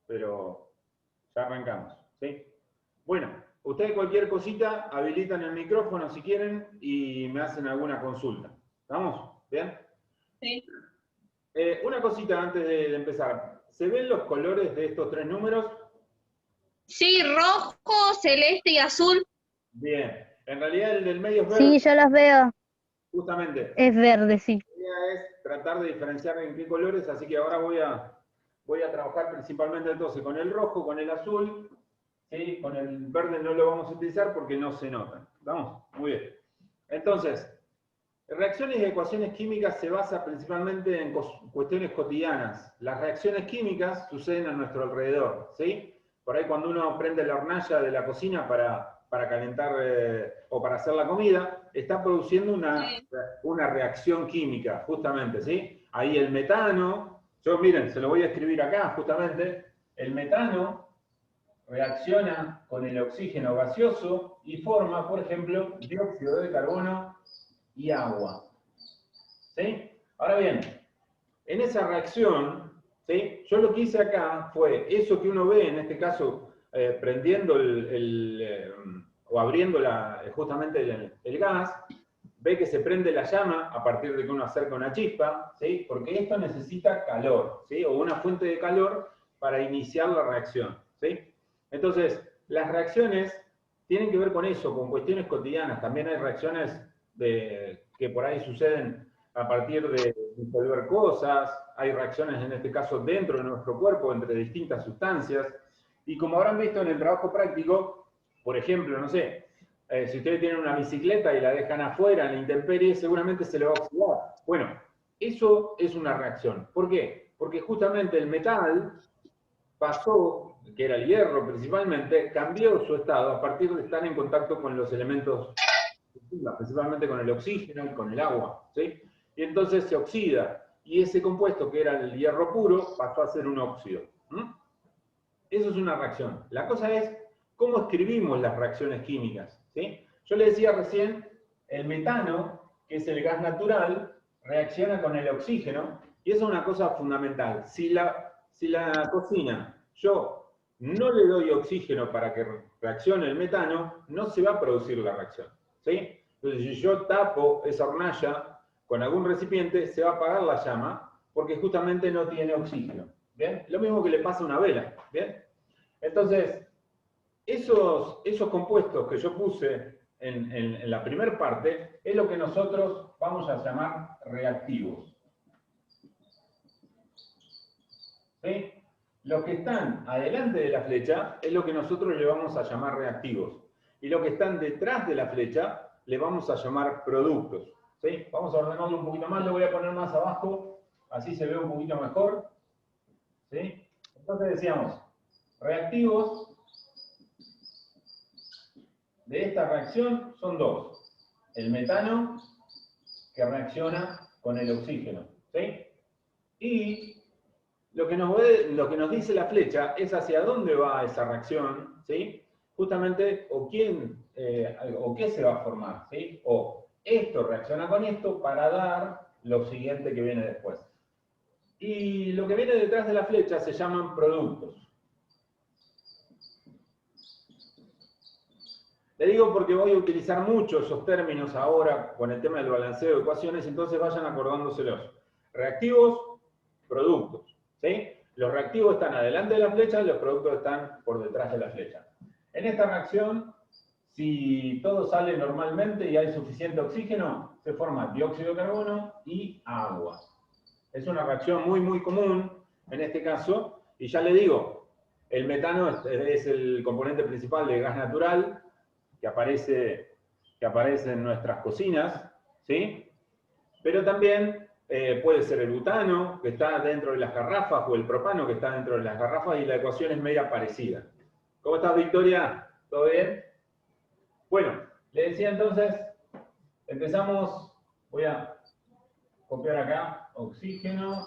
pero ya arrancamos, ¿sí? Bueno, ustedes cualquier cosita habilitan el micrófono si quieren y me hacen alguna consulta. ¿Estamos? ¿Bien? Sí. Una cosita antes de empezar. ¿Se ven los colores de estos tres números? Sí, rojo, celeste y azul. Bien. En realidad el del medio es verde, Sí, yo los veo. justamente. Es verde, sí. La idea es tratar de diferenciar en qué colores, así que ahora voy a trabajar principalmente entonces con el rojo, con el azul, ¿sí? Con el verde no lo vamos a utilizar porque no se nota. ¿Vamos? Muy bien. Entonces, reacciones y ecuaciones químicas se basa principalmente en cuestiones cotidianas. Las reacciones químicas suceden a nuestro alrededor, ¿sí? Por ahí cuando uno prende la hornalla de la cocina para calentar o para hacer la comida, está produciendo una reacción química, justamente, ¿sí? Ahí el metano, yo miren, se lo voy a escribir acá, justamente, el metano reacciona con el oxígeno gaseoso y forma, por ejemplo, dióxido de carbono y agua. ¿Sí? Ahora bien, en esa reacción, ¿sí? Yo lo que hice acá fue eso que uno ve, en este caso, prendiendo o abriendo justamente el gas, ve que se prende la llama a partir de que uno acerca una chispa, ¿sí? Porque esto necesita calor, ¿sí? O una fuente de calor para iniciar la reacción, ¿sí? Entonces, las reacciones tienen que ver con eso, con cuestiones cotidianas. También hay reacciones que por ahí suceden a partir de disolver cosas, hay reacciones en este caso dentro de nuestro cuerpo entre distintas sustancias, y como habrán visto en el trabajo práctico, por ejemplo, no sé, si ustedes tienen una bicicleta y la dejan afuera en la intemperie, seguramente se le va a oxidar. Bueno, eso es una reacción. ¿Por qué? Porque justamente el metal pasó, que era el hierro principalmente, cambió su estado a partir de estar en contacto con los elementos, principalmente con el oxígeno y con el agua, ¿sí? Y entonces se oxida, y ese compuesto que era el hierro puro pasó a ser un óxido. Eso es una reacción. La cosa es cómo escribimos las reacciones químicas, ¿sí? Yo le decía recién, el metano, que es el gas natural, reacciona con el oxígeno, y eso es una cosa fundamental. Si la cocina yo no le doy oxígeno para que reaccione el metano, no se va a producir la reacción, ¿sí? Entonces, si yo tapo esa hornalla con algún recipiente, se va a apagar la llama, porque justamente no tiene oxígeno, ¿bien? Lo mismo que le pasa a una vela, ¿bien? Entonces, esos compuestos que yo puse en la primera parte es lo que nosotros vamos a llamar reactivos. ¿Sí? Los que están adelante de la flecha es lo que nosotros le vamos a llamar reactivos. Y los que están detrás de la flecha le vamos a llamar productos. ¿Sí? Vamos a ordenarlo un poquito más, lo voy a poner más abajo, así se ve un poquito mejor. ¿Sí? Entonces decíamos, reactivos de esta reacción son dos. El metano, que reacciona con el oxígeno, ¿sí? Y lo que nos dice la flecha es hacia dónde va esa reacción, ¿sí? Justamente, o qué se va a formar, ¿sí? O esto reacciona con esto para dar lo siguiente que viene después. Y lo que viene detrás de la flecha se llaman productos. Le digo porque voy a utilizar mucho esos términos ahora con el tema del balanceo de ecuaciones, entonces vayan acordándoselos. Reactivos, productos, ¿sí? Los reactivos están adelante de la flecha y los productos están por detrás de la flecha. En esta reacción, si todo sale normalmente y hay suficiente oxígeno, se forma dióxido de carbono y agua. Es una reacción muy, muy común en este caso, y ya le digo, el metano es el componente principal del gas natural, que aparece en nuestras cocinas, ¿sí? Pero también puede ser el butano, que está dentro de las garrafas, o el propano, que está dentro de las garrafas, y la ecuación es media parecida. ¿Cómo estás, Victoria? ¿Todo bien? Bueno, le decía entonces, empezamos, voy a copiar acá, oxígeno,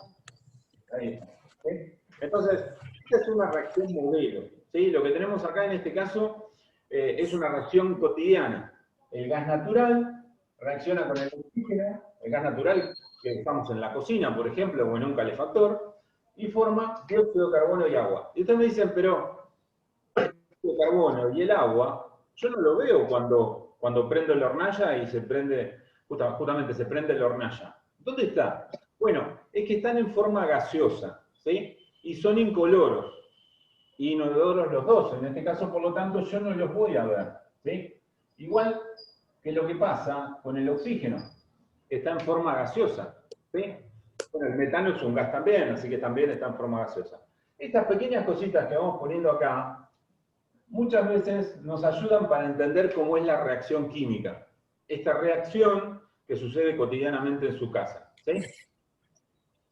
ahí está. ¿Sí? Entonces, esta es una reacción modelo, ¿sí? Lo que tenemos acá en este caso es una reacción cotidiana. El gas natural reacciona con el oxígeno, el gas natural que usamos en la cocina, por ejemplo, o en un calefactor, y forma dióxido de carbono y agua. Y ustedes me dicen, pero el dióxido de carbono y el agua, yo no lo veo cuando prendo la hornalla y se prende, justamente se prende la hornalla. ¿Dónde está? Bueno, es que están en forma gaseosa, ¿sí? Y son incoloros. Inodoros los dos. En este caso, por lo tanto, yo no los voy a ver, ¿sí? Igual que lo que pasa con el oxígeno. Está en forma gaseosa, ¿sí? Bueno, el metano es un gas también, así que también está en forma gaseosa. Estas pequeñas cositas que vamos poniendo acá, muchas veces nos ayudan para entender cómo es la reacción química. Esta reacción que sucede cotidianamente en su casa, ¿sí?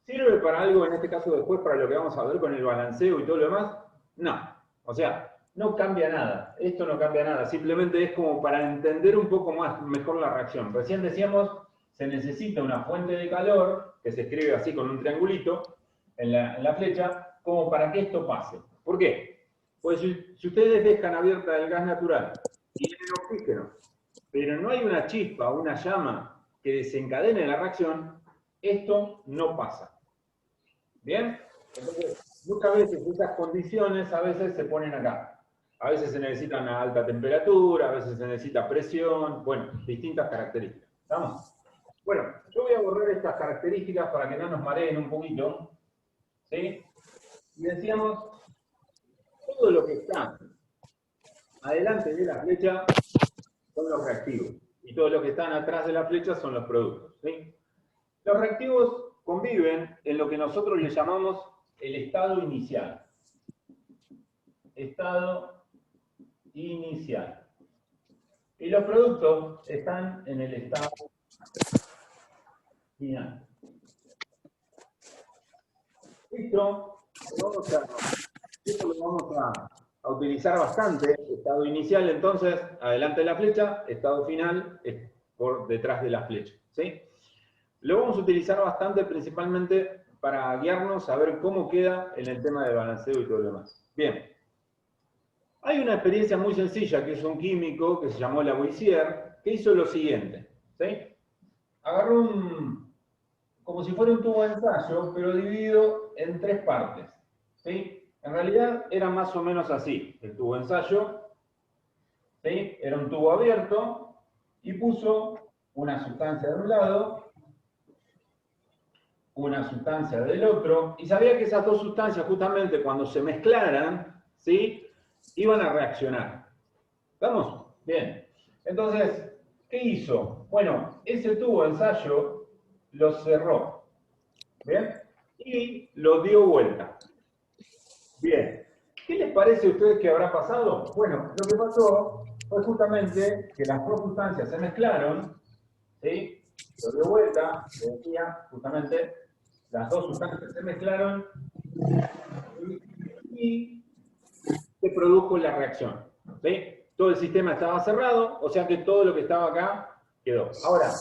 ¿Sirve para algo, en este caso después, para lo que vamos a ver con el balanceo y todo lo demás? No. O sea, no cambia nada. Esto no cambia nada. Simplemente es como para entender un poco más, mejor la reacción. Recién decíamos, se necesita una fuente de calor, que se escribe así con un triangulito en la flecha, como para que esto pase. ¿Por qué? Pues si ustedes dejan abierta el gas natural, tienen oxígeno, pero no hay una chispa, una llama que desencadene la reacción, esto no pasa. ¿Bien? Entonces, muchas veces esas condiciones a veces se ponen acá. A veces se necesita una alta temperatura, a veces se necesita presión, bueno, distintas características. ¿Estamos? Bueno, yo voy a borrar estas características para que no nos mareen un poquito. ¿Sí? Y decíamos, todo lo que está adelante de la flecha son los reactivos. Y todo lo que están atrás de la flecha son los productos. ¿Sí? Los reactivos conviven en lo que nosotros le llamamos el estado inicial. Estado inicial. Y los productos están en el estado final. Esto lo vamos a utilizar bastante. Estado inicial, entonces, adelante de la flecha. Estado final, por detrás de la flecha. ¿Sí? Lo vamos a utilizar bastante, principalmente para guiarnos a ver cómo queda en el tema de balanceo y todo lo demás. Bien. Hay una experiencia muy sencilla que es un químico que se llamó Lavoisier, que hizo lo siguiente. ¿Sí? Agarró como si fuera un tubo de ensayo, pero dividido en 3 partes. ¿Sí? En realidad era más o menos así. El tubo de ensayo, ¿sí? Era un tubo abierto y puso una sustancia de un lado, una sustancia del otro, y sabía que esas dos sustancias, justamente cuando se mezclaran, ¿sí? Iban a reaccionar. ¿Estamos? Bien. Entonces, ¿qué hizo? Bueno, ese tubo de ensayo lo cerró. ¿Bien? Y lo dio vuelta. Bien. ¿Qué les parece a ustedes que habrá pasado? Bueno, lo que pasó fue justamente que las dos sustancias se mezclaron, ¿sí? Lo dio vuelta, le decía, justamente, las dos sustancias se mezclaron y se produjo la reacción. ¿Sí? Todo el sistema estaba cerrado, o sea que todo lo que estaba acá quedó. Ahora,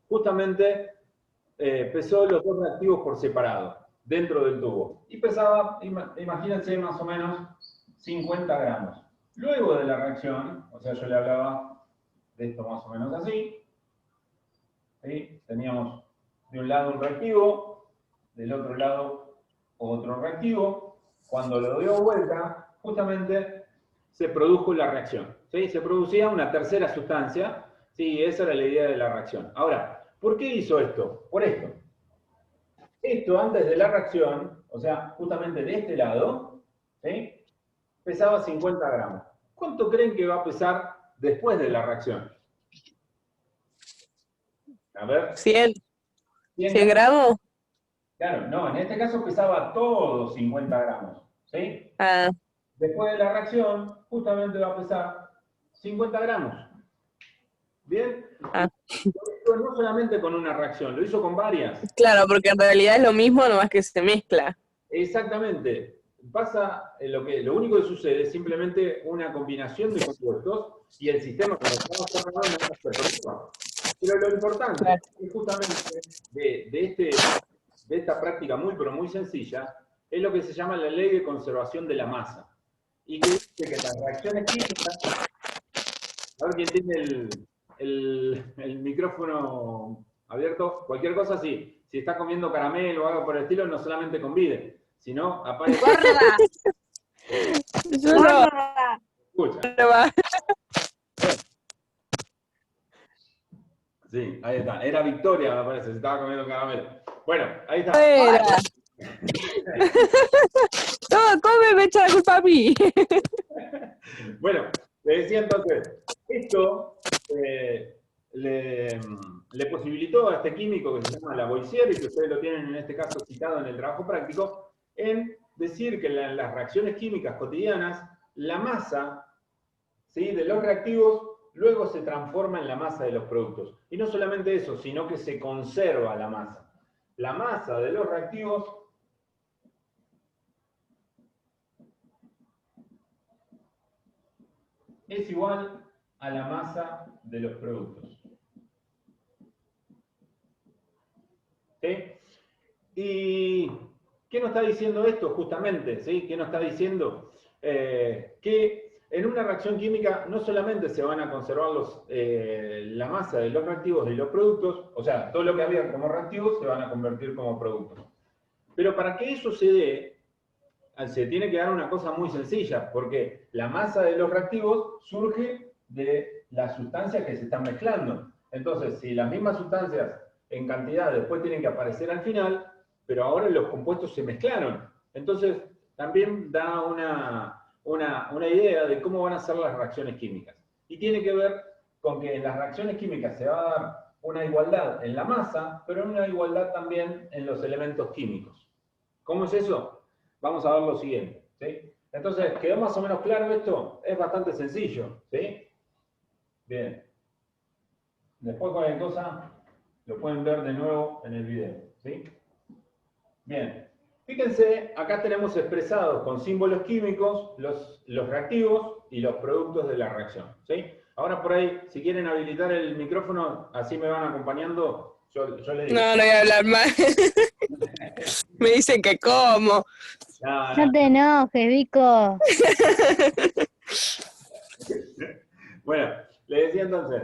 justamente pesó los dos reactivos por separado, dentro del tubo. Y pesaba, imagínense, más o menos 50 gramos. Luego de la reacción, o sea, yo le hablaba de esto más o menos así, ¿sí? Teníamos de un lado un reactivo, del otro lado otro reactivo. Cuando lo dio vuelta, justamente se produjo la reacción. ¿Sí? Se producía una tercera sustancia. Sí, esa era la idea de la reacción. Ahora, ¿por qué hizo esto? Por esto. Esto antes de la reacción, o sea, justamente de este lado, ¿sí? Pesaba 50 gramos. ¿Cuánto creen que va a pesar después de la reacción? A ver. 100 gramos. Claro, no, en este caso pesaba todo 50 gramos, ¿sí? Ah. Después de la reacción, justamente va a pesar 50 gramos. ¿Bien? Ah. Lo hizo no solamente con una reacción, lo hizo con varias. Claro, porque en realidad es lo mismo, nomás que se mezcla. Exactamente. Pasa, lo único que sucede es simplemente una combinación de compuestos y el sistema, como estamos cerrado, no se preocupa. Pero lo importante es justamente de esta práctica muy, pero muy sencilla, es lo que se llama la ley de conservación de la masa. Y que dice que las reacciones químicas, a ver quién tiene el micrófono abierto, cualquier cosa, sí. si está comiendo caramelo o algo por el estilo, no solamente convide, sino aparece... Gorda. Yo no. Gorda. Escucha. No va. Sí, ahí está. Era Victoria, me parece, se estaba comiendo caramelo. Bueno, ahí está. Era. Todo come, me echa la culpa a mí. Bueno, le decía entonces, esto le posibilitó a este químico que se llama Lavoisier, y que ustedes lo tienen en este caso citado en el trabajo práctico, en decir que en las reacciones químicas cotidianas, la masa, ¿sí?, de los reactivos luego se transforma en la masa de los productos. Y no solamente eso, sino que se conserva la masa. La masa de los reactivos es igual a la masa de los productos. ¿Sí? ¿Y qué nos está diciendo esto justamente? ¿Sí? ¿Qué nos está diciendo? Que en una reacción química no solamente se van a conservar la masa de los reactivos y los productos, o sea, todo lo que había como reactivos se van a convertir como productos. Pero para que eso se dé, se tiene que dar una cosa muy sencilla, porque la masa de los reactivos surge de las sustancias que se están mezclando. Entonces, si las mismas sustancias en cantidad después tienen que aparecer al final, pero ahora los compuestos se mezclaron. Entonces, también da una idea de cómo van a ser las reacciones químicas. Y tiene que ver con que en las reacciones químicas se va a dar una igualdad en la masa, pero una igualdad también en los elementos químicos. ¿Cómo es eso? Vamos a ver lo siguiente, ¿sí? Entonces, ¿quedó más o menos claro esto? Es bastante sencillo, ¿sí? Bien. Después cualquier cosa lo pueden ver de nuevo en el video, ¿sí? Bien. Fíjense, acá tenemos expresados con símbolos químicos los reactivos y los productos de la reacción, ¿sí? Ahora por ahí, si quieren habilitar el micrófono, así me van acompañando, yo les digo. No, no voy a hablar más. Me dicen que como. No te enojes, Vico. Bueno, le decía entonces,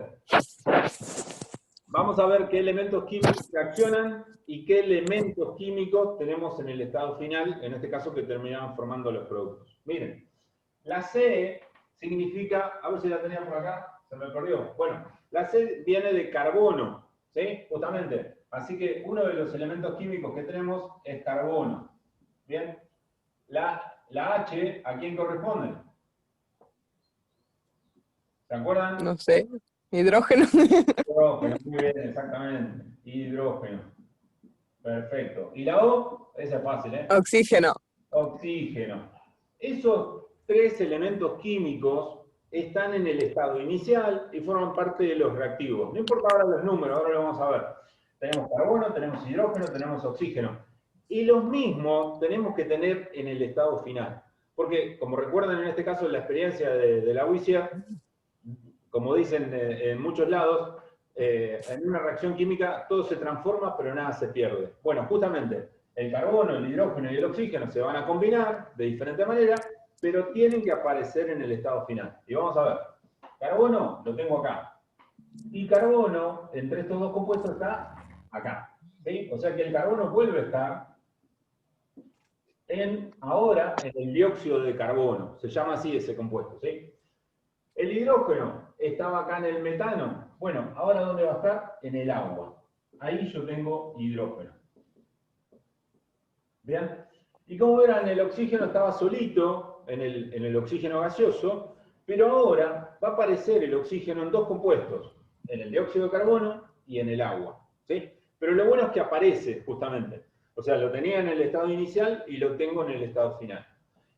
vamos a ver qué elementos químicos reaccionan y qué elementos químicos tenemos en el estado final, en este caso que terminaban formando los productos. Miren, la C significa, a ver si la tenía por acá, se me perdió. Bueno, la C viene de carbono, ¿sí? Justamente. Así que uno de los elementos químicos que tenemos es carbono. ¿Bien? La H, ¿a quién corresponde? ¿Se acuerdan? No sé. Hidrógeno. Hidrógeno, muy bien, exactamente. Hidrógeno. Perfecto. ¿Y la O? Esa es fácil, ¿eh? Oxígeno. Oxígeno. Esos tres elementos químicos están en el estado inicial y forman parte de los reactivos. No importa ahora los números, ahora lo vamos a ver. Tenemos carbono, tenemos hidrógeno, tenemos oxígeno. Y los mismos tenemos que tener en el estado final. Porque, como recuerdan en este caso la experiencia de Lavoisier, como dicen en muchos lados, en una reacción química todo se transforma, pero nada se pierde. Bueno, justamente, el carbono, el hidrógeno y el oxígeno se van a combinar de diferente manera, pero tienen que aparecer en el estado final. Y vamos a ver, carbono lo tengo acá. Y carbono, entre estos dos compuestos, está acá. ¿Sí? O sea que el carbono vuelve a estar ahora en el dióxido de carbono. Se llama así ese compuesto, ¿sí? El hidrógeno estaba acá en el metano. Bueno, ¿ahora dónde va a estar? En el agua. Ahí yo tengo hidrógeno. ¿Bien? Y como verán, el oxígeno estaba solito en el oxígeno gaseoso, pero ahora va a aparecer el oxígeno en dos compuestos, en el dióxido de carbono y en el agua. ¿Sí? Pero lo bueno es que aparece, justamente. O sea, lo tenía en el estado inicial y lo tengo en el estado final.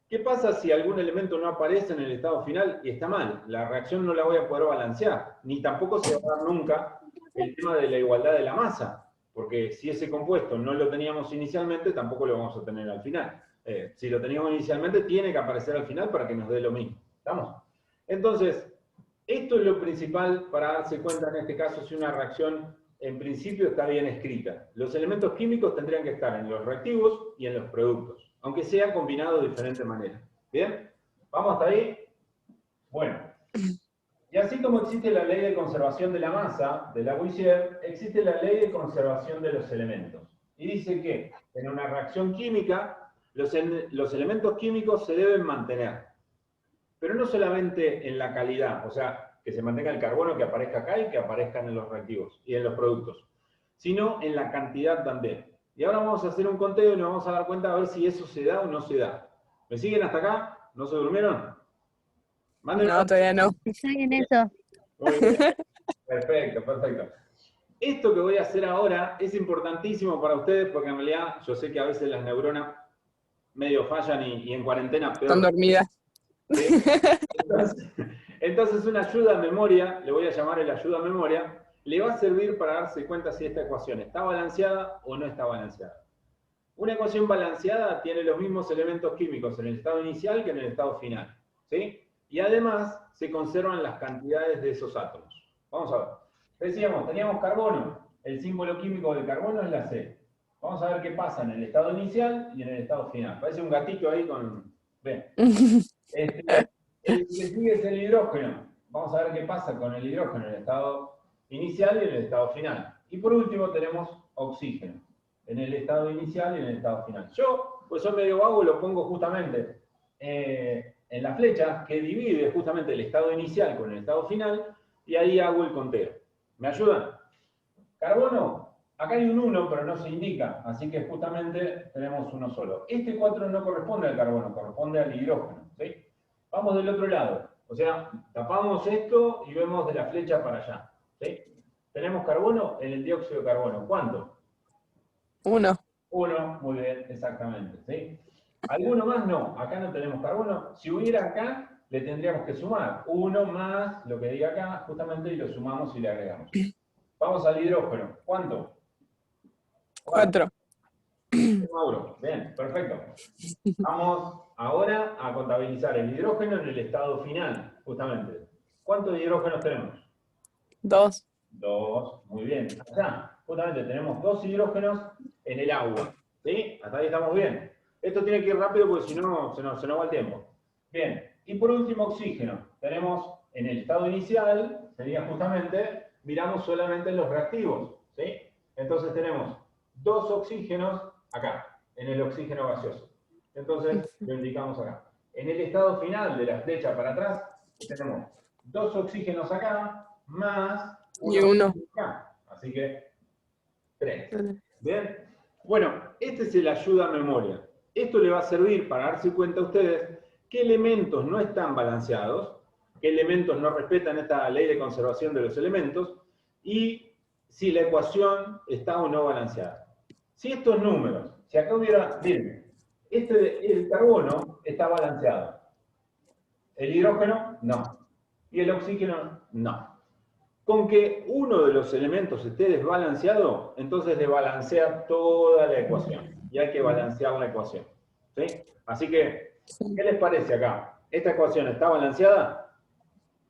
¿Qué pasa si algún elemento no aparece en el estado final y está mal? La reacción no la voy a poder balancear, ni tampoco se va a dar nunca el tema de la igualdad de la masa, porque si ese compuesto no lo teníamos inicialmente, tampoco lo vamos a tener al final. Si lo teníamos inicialmente, tiene que aparecer al final para que nos dé lo mismo. ¿Estamos? Entonces, esto es lo principal para darse cuenta en este caso si una reacción en principio está bien escrita. Los elementos químicos tendrían que estar en los reactivos y en los productos, aunque sea combinado de diferente manera. ¿Bien? ¿Vamos hasta ahí? Bueno. Y así como existe la ley de conservación de la masa, de Lavoisier, existe la ley de conservación de los elementos. Y dice que en una reacción química, los elementos químicos se deben mantener. Pero no solamente en la calidad, o sea, que se mantenga el carbono que aparezca acá y que aparezcan en los reactivos y en los productos, sino en la cantidad también. Y ahora vamos a hacer un conteo y nos vamos a dar cuenta a ver si eso se da o no se da. ¿Me siguen hasta acá? ¿No se durmieron? Mándenme. No, todavía no. Estoy en eso. Muy bien. Perfecto, perfecto. Esto que voy a hacer ahora es importantísimo para ustedes porque en realidad yo sé que a veces las neuronas medio fallan y en cuarentena peor. Están dormidas. ¿Sí? Entonces una ayuda a memoria, le voy a llamar el ayuda a memoria, le va a servir para darse cuenta si esta ecuación está balanceada o no está balanceada. Una ecuación balanceada tiene los mismos elementos químicos en el estado inicial que en el estado final, ¿sí? Y además se conservan las cantidades de esos átomos. Vamos a ver. Decíamos, teníamos carbono, el símbolo químico del carbono es la C. Vamos a ver qué pasa en el estado inicial y en el estado final. Parece un gatito ahí con... Ven. El que sigue es el hidrógeno. Vamos a ver qué pasa con el hidrógeno en el estado inicial y en el estado final. Y por último tenemos oxígeno, en el estado inicial y en el estado final. Yo, pues soy medio vago, lo pongo justamente en la flecha que divide justamente el estado inicial con el estado final y ahí hago el conteo. ¿Me ayudan? Carbono, acá hay un 1, pero no se indica, así que justamente tenemos uno solo. Este 4 no corresponde al carbono, corresponde al hidrógeno, ¿sí? Vamos del otro lado, o sea, tapamos esto y vemos de la flecha para allá, ¿sí? Tenemos carbono en el dióxido de carbono. ¿Cuánto? 1. 1, muy bien, exactamente, ¿sí? ¿Alguno más? No, acá no tenemos carbono. Si hubiera acá, le tendríamos que sumar 1 más lo que diga acá, justamente, y lo sumamos y le agregamos. Vamos al hidrógeno. ¿Cuánto? 4. Mauro. Bien, perfecto. Vamos ahora a contabilizar el hidrógeno en el estado final, justamente. ¿Cuántos hidrógenos tenemos? 2. 2, muy bien. Acá, justamente, tenemos 2 hidrógenos en el agua. ¿Sí? Hasta ahí estamos bien. Esto tiene que ir rápido porque si no, se nos va el tiempo. Bien. Y por último, oxígeno. Tenemos en el estado inicial, sería justamente, miramos solamente en los reactivos. ¿Sí? Entonces tenemos 2 oxígenos acá, en el oxígeno gaseoso. Entonces, lo indicamos acá. En el estado final de la flecha para atrás, tenemos 2 oxígenos acá, más Y 1. acá. Así que 3. ¿Bien? Bueno, este es el ayuda a memoria. Esto le va a servir para darse cuenta a ustedes qué elementos no están balanceados, qué elementos no respetan esta ley de conservación de los elementos, y si la ecuación está o no balanceada. Si estos números, si acá hubiera, miren, el carbono está balanceado, el hidrógeno no, y el oxígeno no. Con que uno de los elementos esté desbalanceado, entonces desbalancea toda la ecuación, y hay que balancear la ecuación. ¿Sí? Así que, ¿qué les parece acá? ¿Esta ecuación está balanceada?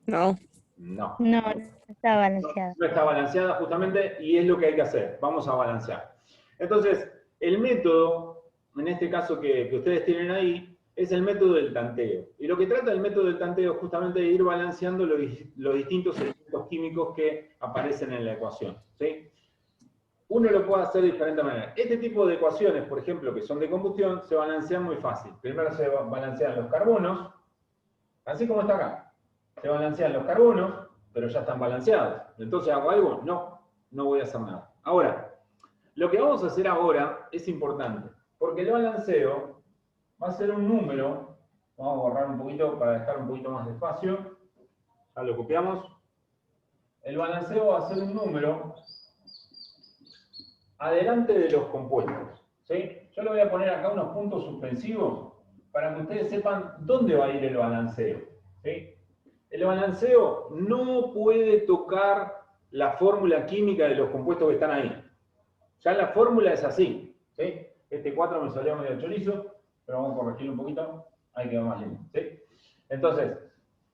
No. No. No, no está balanceado. No está balanceada justamente y es lo que hay que hacer. Vamos a balancear. Entonces, el método, en este caso que ustedes tienen ahí, es el método del tanteo. Y lo que trata el método del tanteo es justamente de ir balanceando los distintos elementos químicos que aparecen en la ecuación. ¿Sí? Uno lo puede hacer de diferente manera. Este tipo de ecuaciones, por ejemplo, que son de combustión, se balancean muy fácil. Primero se balancean los carbonos, así como está acá. Se balancean los carbonos, pero ya están balanceados. Entonces, ¿hago algo? No, no voy a hacer nada. Ahora, lo que vamos a hacer ahora es importante, porque el balanceo va a ser un número, vamos a borrar un poquito para dejar un poquito más de espacio, ya lo copiamos. El balanceo va a ser un número adelante de los compuestos. ¿Sí? Yo le voy a poner acá unos puntos suspensivos para que ustedes sepan dónde va a ir el balanceo. ¿Sí? El balanceo no puede tocar la fórmula química de los compuestos que están ahí. Ya la fórmula es así. ¿Sí? Este 4 me salió medio chorizo, pero vamos a corregirlo un poquito. Ahí quedó más lindo. ¿Sí? Entonces,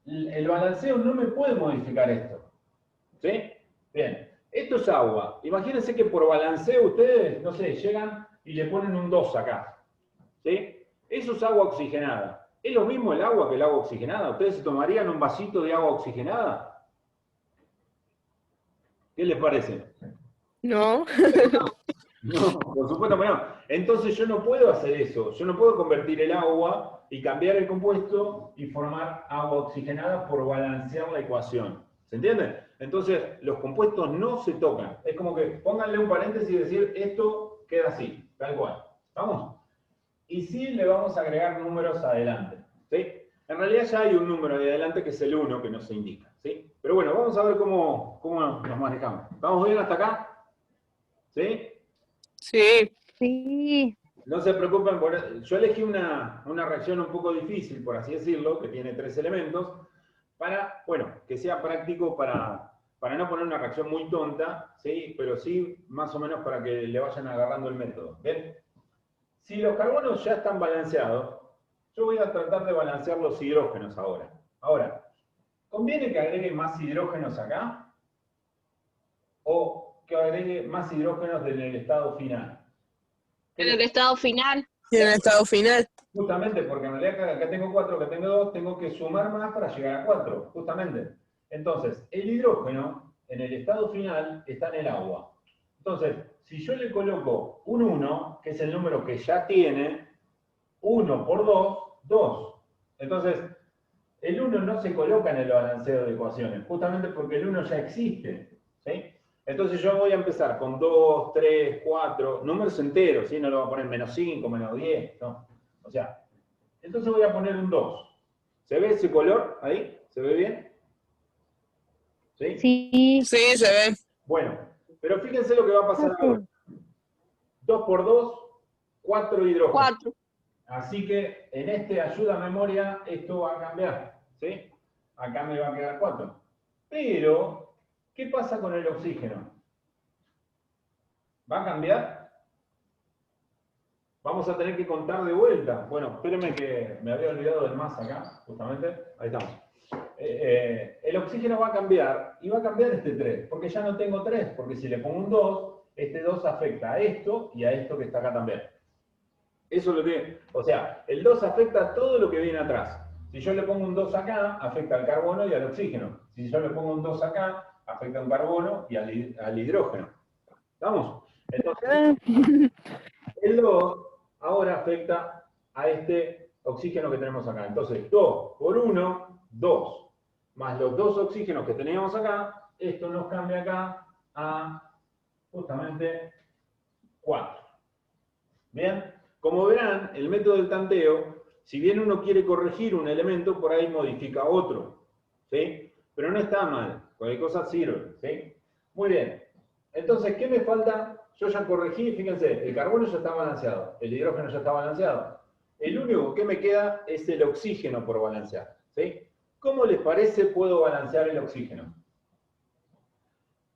el balanceo no me puede modificar esto. ¿Sí? Bien. Esto es agua. Imagínense que por balanceo ustedes, no sé, llegan y le ponen un 2 acá. ¿Sí? Eso es agua oxigenada. ¿Es lo mismo el agua que el agua oxigenada? ¿Ustedes se tomarían un vasito de agua No, por supuesto que no. Entonces yo no puedo hacer eso. Yo no puedo convertir el agua y cambiar el compuesto y formar agua oxigenada por balancear la ecuación. ¿Se entiende? Entonces los compuestos no se tocan. Es como que pónganle un paréntesis y decir esto queda así, tal cual. ¿Vamos? Y sí le vamos a agregar números adelante. ¿Sí? En realidad ya hay un número de adelante que es el 1 que no se indica. ¿Sí? Pero bueno, vamos a ver cómo nos manejamos. ¿Vamos bien hasta acá? ¿Sí? Sí. Sí. No se preocupen, yo elegí una reacción un poco difícil, por así decirlo, que tiene 3 elementos, para, bueno, que sea práctico para no poner una reacción muy tonta, ¿sí? Pero sí más o menos para que le vayan agarrando el método. ¿Bien? Si los carbonos ya están balanceados, yo voy a tratar de balancear los hidrógenos ahora. Ahora, ¿conviene que agregue más hidrógenos acá? ¿O que agregue más hidrógenos en el estado final? En el estado final. Y en el estado final. Justamente, porque en realidad acá tengo 4, acá tengo 2, tengo que sumar más para llegar a 4, justamente. Entonces, el hidrógeno, en el estado final, está en el agua. Entonces, si yo le coloco un 1, que es el número que ya tiene, 1 por 2, 2. Entonces, el 1 no se coloca en el balanceo de ecuaciones, justamente porque el 1 ya existe. ¿Sí? Entonces yo voy a empezar con 2, 3, 4, números enteros, ¿sí? No lo voy a poner menos 5, menos 10, no. O sea, entonces voy a poner un 2. ¿Se ve ese color ahí? ¿Se ve bien? ¿Sí? Sí. Sí, se ve. Bueno, pero fíjense lo que va a pasar ahora. 2 por 2, 4 hidrógenos. 4. Así que en este ayuda a memoria esto va a cambiar. ¿Sí? Acá me va a quedar 4. Pero, ¿qué pasa con el oxígeno? ¿Va a cambiar? Vamos a tener que contar de vuelta. Bueno, espérenme que me había olvidado del más acá, justamente. Ahí estamos. El oxígeno va a cambiar, y va a cambiar este 3, porque ya no tengo 3, porque si le pongo un 2, este 2 afecta a esto y a esto que está acá también. Eso es lo que... O sea, el 2 afecta a todo lo que viene atrás. Si yo le pongo un 2 acá, afecta al carbono y al oxígeno. Si yo le pongo un 2 acá, afecta al carbono y al hidrógeno. ¿Estamos? Entonces, el 2 ahora afecta a este oxígeno que tenemos acá. Entonces, 2 por 1, 2. Más los 2 oxígenos que teníamos acá, esto nos cambia acá a justamente 4. ¿Bien? Como verán, el método del tanteo, si bien uno quiere corregir un elemento, por ahí modifica otro. ¿Sí? Pero no está mal. Cualquier cosa sirve. ¿Sí? Muy bien. Entonces, ¿qué me falta? Yo ya corregí, fíjense, el carbono ya está balanceado, el hidrógeno ya está balanceado. El único que me queda es el oxígeno por balancear. ¿Sí? ¿Cómo les parece puedo balancear el oxígeno?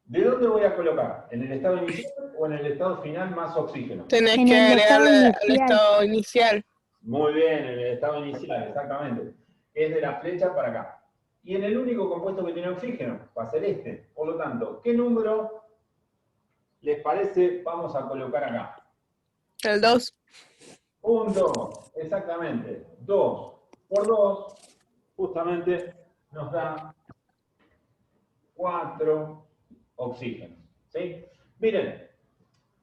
¿De dónde voy a colocar? ¿En el estado inicial o en el estado final más oxígeno? Tenés En que el estado agregarle al inicial. estado inicial. Muy bien, en el estado inicial, exactamente. Es de la flecha para acá. Y en el único compuesto que tiene oxígeno va a ser este. Por lo tanto, ¿qué número les parece vamos a colocar acá? El 2. Un 2, exactamente. 2 por 2, justamente nos da 4 oxígenos. ¿Sí? Miren,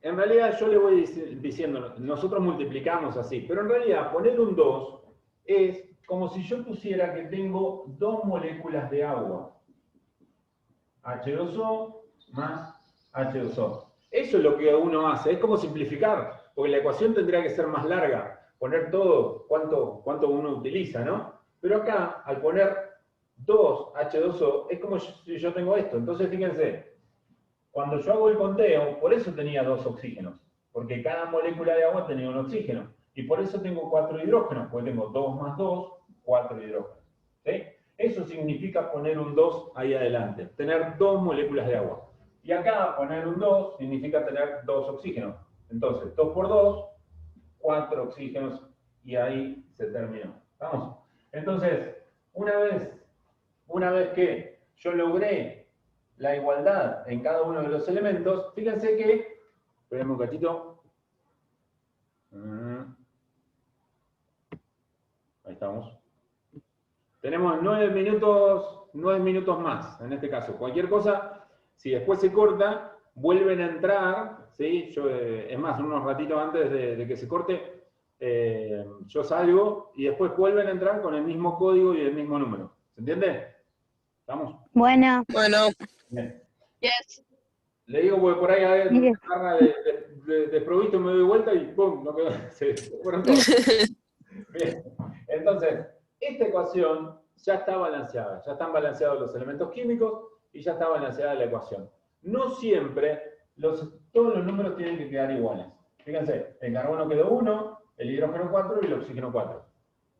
en realidad yo le voy diciendo, nosotros multiplicamos así, pero en realidad poner un 2 es como si yo pusiera que tengo 2 moléculas de agua. H2O más H2O. Eso es lo que uno hace, es como simplificar, porque la ecuación tendría que ser más larga, poner todo cuánto uno utiliza, ¿no? Pero acá, al poner 2 H2O, es como si yo tengo esto. Entonces, fíjense, cuando yo hago el conteo, por eso tenía 2 oxígenos, porque cada molécula de agua tenía un oxígeno. Y por eso tengo 4 hidrógenos, porque tengo 2 más 2, 4 hidrógenos. ¿Sí? Eso significa poner un 2 ahí adelante, tener 2 moléculas de agua. Y acá poner un 2 significa tener 2 oxígenos. Entonces, 2 por 2, 4 oxígenos, y ahí se terminó. ¿Vamos? Entonces, una vez que yo logré la igualdad en cada uno de los elementos, fíjense que, esperemos un gatito. Ahí estamos. Tenemos 9 minutos más, en este caso. Cualquier cosa, si después se corta, vuelven a entrar, ¿sí? Yo, es más, unos ratitos antes de que se corte, yo salgo y después vuelven a entrar con el mismo código y el mismo número. ¿Se entiende? ¿Estamos? Bueno, Bueno, Bien. Yes. Le digo, porque por ahí hay una Bien. barra de desprovisto, me doy vuelta y ¡pum! No quedó, se fueron todos. Bien. Entonces, esta ecuación ya está balanceada, ya están balanceados los elementos químicos y ya está balanceada la ecuación. No siempre todos los números tienen que quedar iguales. Fíjense, el carbono quedó 1, el hidrógeno 4 y el oxígeno 4.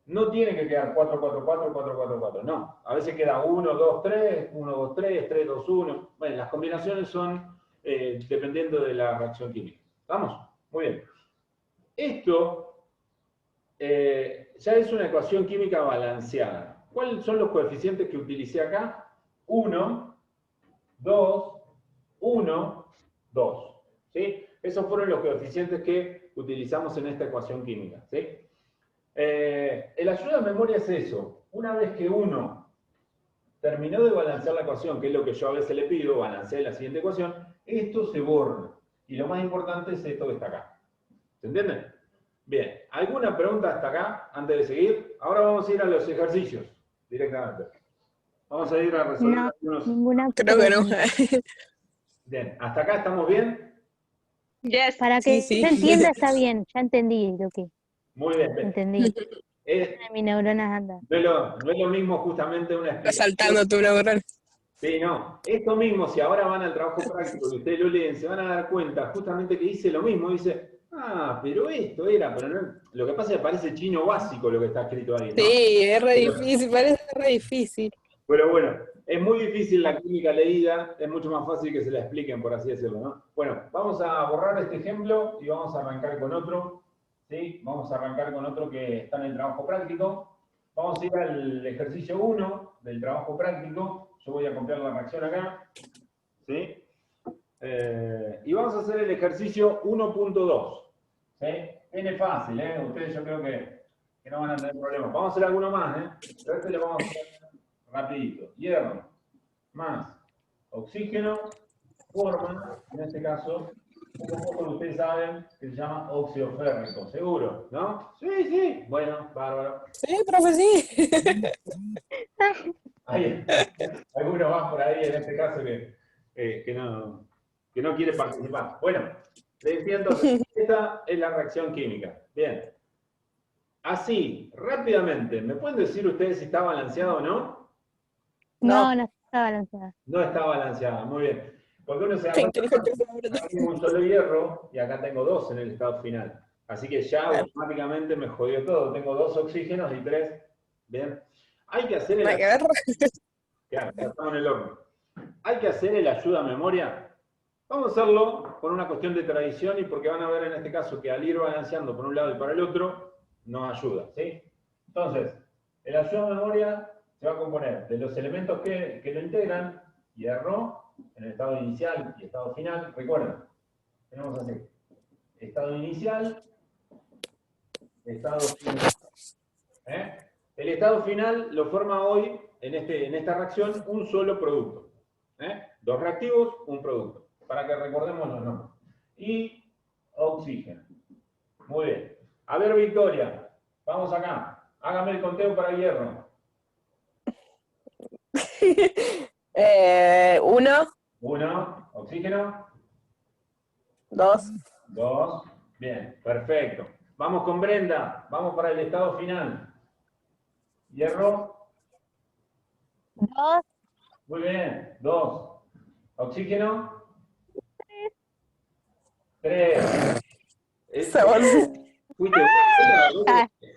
No tiene que quedar 4, 4, 4, 4, 4, 4. No, a veces queda 1, 2, 3, 1, 2, 3, 3, 2, 1. Bueno, las combinaciones son dependiendo de la reacción química. ¿Vamos? Muy bien. Esto ya es una ecuación química balanceada. ¿Cuáles son los coeficientes que utilicé acá? 1, 2, 1, 2. ¿Sí? Esos fueron los coeficientes que utilizamos en esta ecuación química. ¿Sí? El ayuda a memoria es eso. Una vez que uno terminó de balancear la ecuación, que es lo que yo a veces le pido, balanceé la siguiente ecuación, esto se borra. Y lo más importante es esto que está acá. ¿Se entiende? Bien, ¿alguna pregunta hasta acá antes de seguir? Ahora vamos a ir a los ejercicios directamente. Vamos a ir a resolver no, algunos. creo ninguna que no. pregunta. Bien, ¿hasta acá estamos bien? Yes. Para Sí, que sí. yo entienda está bien, ya entendí lo que Muy bien. Bien. entendí. Es- Mis neuronas andan. no es lo mismo justamente una Está explicación. saltando tu neurona. Sí, no. Esto mismo, si ahora van al trabajo práctico y ustedes lo leen, se van a dar cuenta justamente que dice lo mismo. Dice, pero esto era, pero no. Lo que pasa es que parece chino básico lo que está escrito ahí, ¿no? Sí, es re Pero, difícil, parece re difícil. pero bueno, es muy difícil la química leída, es mucho más fácil que se la expliquen, por así decirlo, ¿no? Bueno, vamos a borrar este ejemplo y vamos a arrancar con otro, ¿sí? Vamos a arrancar con otro que está en el trabajo práctico. Vamos a ir al ejercicio 1 del trabajo práctico. Yo voy a copiar la reacción acá, ¿sí? Y vamos a hacer el ejercicio 1.2, ¿sí? Viene fácil, ¿eh? Ustedes yo creo que no van a tener problemas. Vamos a hacer alguno más, ¿eh? Pero este lo vamos a hacer rapidito. Hierro más oxígeno forma, en este caso, un compuesto que ustedes saben que se llama óxido férrico, seguro, ¿no? Sí, sí. Bueno, bárbaro. Sí, profe, sí. Hay alguno más por ahí en este caso que no quiere participar. Bueno, le decía entonces, esta es la reacción química. Bien. Así, rápidamente, ¿me pueden decir ustedes si está balanceado o no? No, no está balanceada. No está balanceada, muy bien. Porque uno se da Qué cuenta, inteligente. acá tengo un solo hierro y acá tengo 2 en el estado final. Así que ya Claro. automáticamente me jodió todo. Tengo 2 oxígenos y 3. Bien. Hay que hacer Nada que ver. Claro, ya estamos en el horno. Hay que hacer el ayuda a memoria. Vamos a hacerlo por una cuestión de tradición y porque van a ver en este caso que al ir balanceando por un lado y para el otro, nos ayuda, ¿sí? Entonces, el ayuda a memoria se va a componer de los elementos que lo integran, hierro, en el estado inicial y estado final. Recuerden, tenemos así, estado inicial, estado final. ¿Eh? El estado final lo forma hoy, en esta reacción, un solo producto. 2 reactivos, un producto. Para que recordemos los nombres. Y oxígeno. Muy bien. A ver, Victoria, vamos acá. Hágame el conteo para el hierro. 1, 1, oxígeno. 2, 2. Bien, perfecto. Vamos con Brenda. Vamos para el estado final. Hierro. 2, Muy bien. 2. Oxígeno. 3. sabor. Fuiste.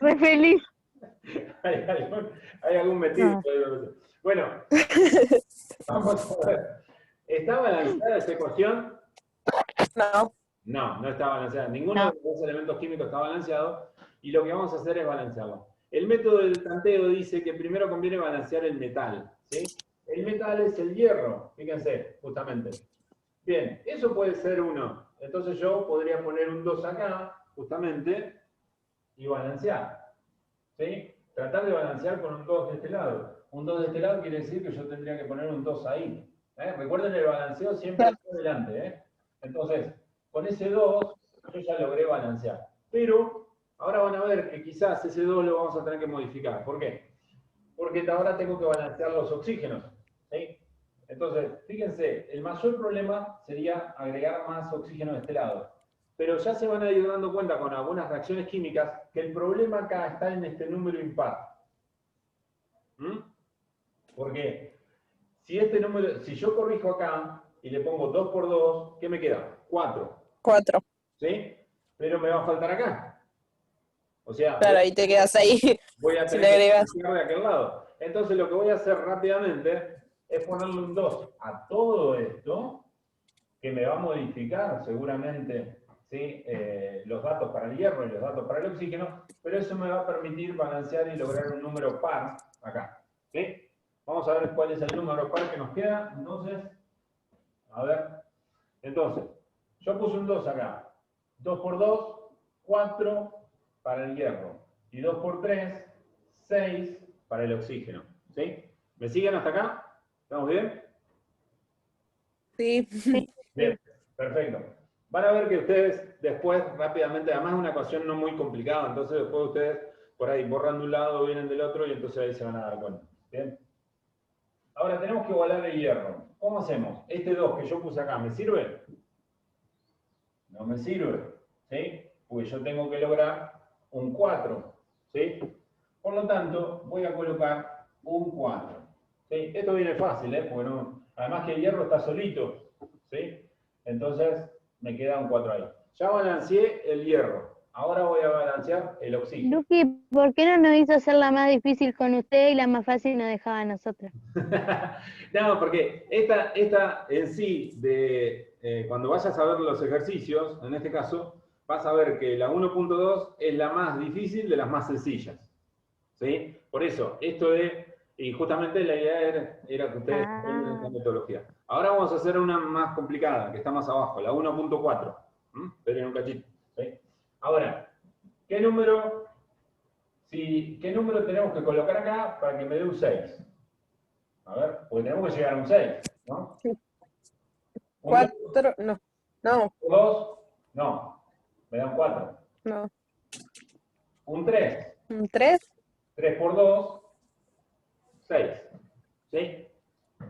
muy feliz. Hay algún metido. Ah. Bueno, vamos a ver. ¿Está balanceada esta ecuación? No. No, no está balanceada. Ninguno No. de los dos elementos químicos está balanceado. Y lo que vamos a hacer es balancearlo. El método del tanteo dice que primero conviene balancear el metal. ¿Sí? El metal es el hierro. Fíjense, justamente. Bien, eso puede ser 1. Entonces yo podría poner un 2 acá, justamente, y balancear. ¿Sí? Tratar de balancear con un 2 de este lado. Un 2 de este lado quiere decir que yo tendría que poner un 2 ahí. Recuerden el balanceo siempre está adelante. Entonces, con ese 2, yo ya logré balancear. Pero ahora van a ver que quizás ese 2 lo vamos a tener que modificar. ¿Por qué? Porque ahora tengo que balancear los oxígenos. ¿Sí? Entonces, fíjense, el mayor problema sería agregar más oxígeno de este lado. Pero ya se van a ir dando cuenta con algunas reacciones químicas que el problema acá está en este número impar. Porque si yo corrijo acá y le pongo 2 por 2, ¿qué me queda? 4. 4. ¿Sí? Pero me va a faltar acá. O sea, Claro, ahí te quedas ahí. voy a Si tener le que agregas. balancear de aquel lado. Entonces lo que voy a hacer rápidamente es ponerle un 2 a todo esto, que me va a modificar seguramente, ¿sí? Los datos para el hierro y los datos para el oxígeno, pero eso me va a permitir balancear y lograr un número par acá. ¿Sí? Vamos a ver cuál es el número par que nos queda. Entonces, a ver. Entonces, yo puse un 2 acá. 2 por 2, 4 para el hierro. Y 2 por 3, 6 para el oxígeno. ¿Sí? ¿Me siguen hasta acá? ¿Estamos bien? Sí. Bien, perfecto. Van a ver que ustedes después rápidamente, además es una ecuación no muy complicada, entonces después ustedes por ahí borran de un lado, vienen del otro y entonces ahí se van a dar cuenta. Bien. Ahora tenemos que igualar el hierro. ¿Cómo hacemos? Este 2 que yo puse acá, ¿me sirve? No me sirve. ¿Sí? Porque yo tengo que lograr un 4. ¿Sí? Por lo tanto, voy a colocar un 4. ¿Sí? Esto viene fácil, ¿eh? Porque no, además que el hierro está solito. ¿Sí? Entonces, me queda un 4 ahí. Ya balanceé el hierro. Ahora voy a balancear el oxígeno. Luqui, ¿por qué no nos hizo hacer la más difícil con usted y la más fácil nos dejaba a nosotros? No, porque esta en sí, cuando vayas a ver los ejercicios, en este caso, vas a ver que la 1.2 es la más difícil de las más sencillas. ¿Sí? Por eso, y justamente la idea era que ustedes aprendan esta metodología. Ahora vamos a hacer una más complicada, que está más abajo, la 1.4. Esperen un cachito. ¿Sí? Ahora, ¿qué número tenemos que colocar acá para que me dé un 6? A ver, porque tenemos que llegar a un 6, ¿no? Sí. Un 4, no. No, 2, no, me dan 4. no. Un 3, Un 3. 3 por 2, 6. ¿Sí?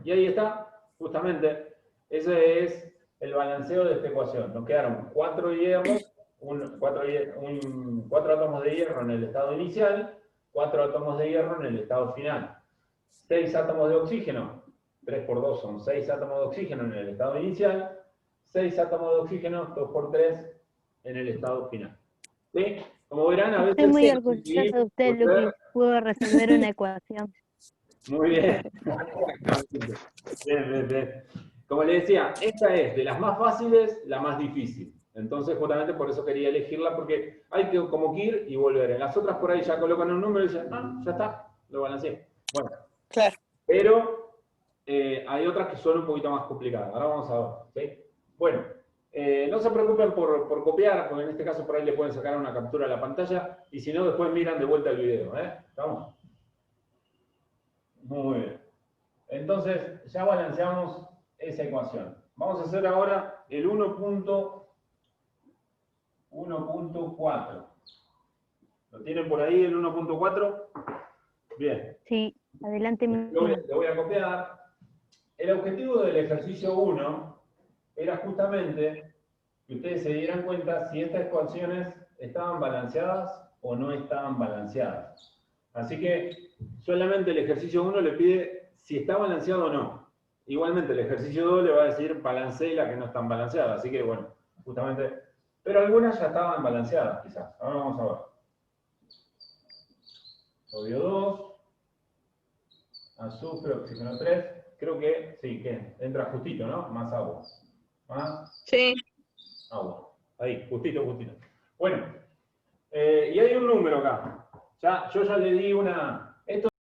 Y ahí está, justamente, ese es el balanceo de esta ecuación. Nos quedaron 4 hierros, 4 átomos de hierro en el estado inicial, 4 átomos de hierro en el estado final. 6 átomos de oxígeno, 3 por 2 son 6 átomos de oxígeno en el estado inicial, 6 átomos de oxígeno, 2 por 3 en el estado final. ¿Sí? Como verán, a veces... Estoy muy orgullosa de usted, Luqui. Pudo resolver una ecuación. Muy bien. Bien, bien, bien. Como le decía, esta es de las más fáciles, la más difícil. Entonces, justamente por eso quería elegirla, porque hay que como que ir y volver. En las otras por ahí ya colocan un número y dicen, ya está, lo balanceé. Bueno, Claro. pero hay otras que son un poquito más complicadas. Ahora vamos a ver. ¿Sí? Bueno, no se preocupen por copiar, porque en este caso por ahí le pueden sacar una captura a la pantalla, y si no, después miran de vuelta el video. ¿Estamos? Muy bien. Entonces, ya balanceamos esa ecuación. Vamos a hacer ahora el 1.4. ¿Lo tienen por ahí el 1.4? Bien. Sí, adelante. Lo voy a copiar. El objetivo del ejercicio 1 era justamente que ustedes se dieran cuenta si estas ecuaciones estaban balanceadas o no estaban balanceadas. Así que solamente el ejercicio 1 le pide si está balanceado o no. Igualmente el ejercicio 2 le va a decir balancee las que no están balanceadas. Así que bueno, justamente... Pero algunas ya estaban balanceadas quizás. Ahora vamos a ver. Sodio 2. Azufre, oxígeno 3. Creo que sí, que entra justito, ¿no? Más agua. Más Sí. agua. Ahí, justito, justito. Bueno, y hay un número acá. Yo ya le di una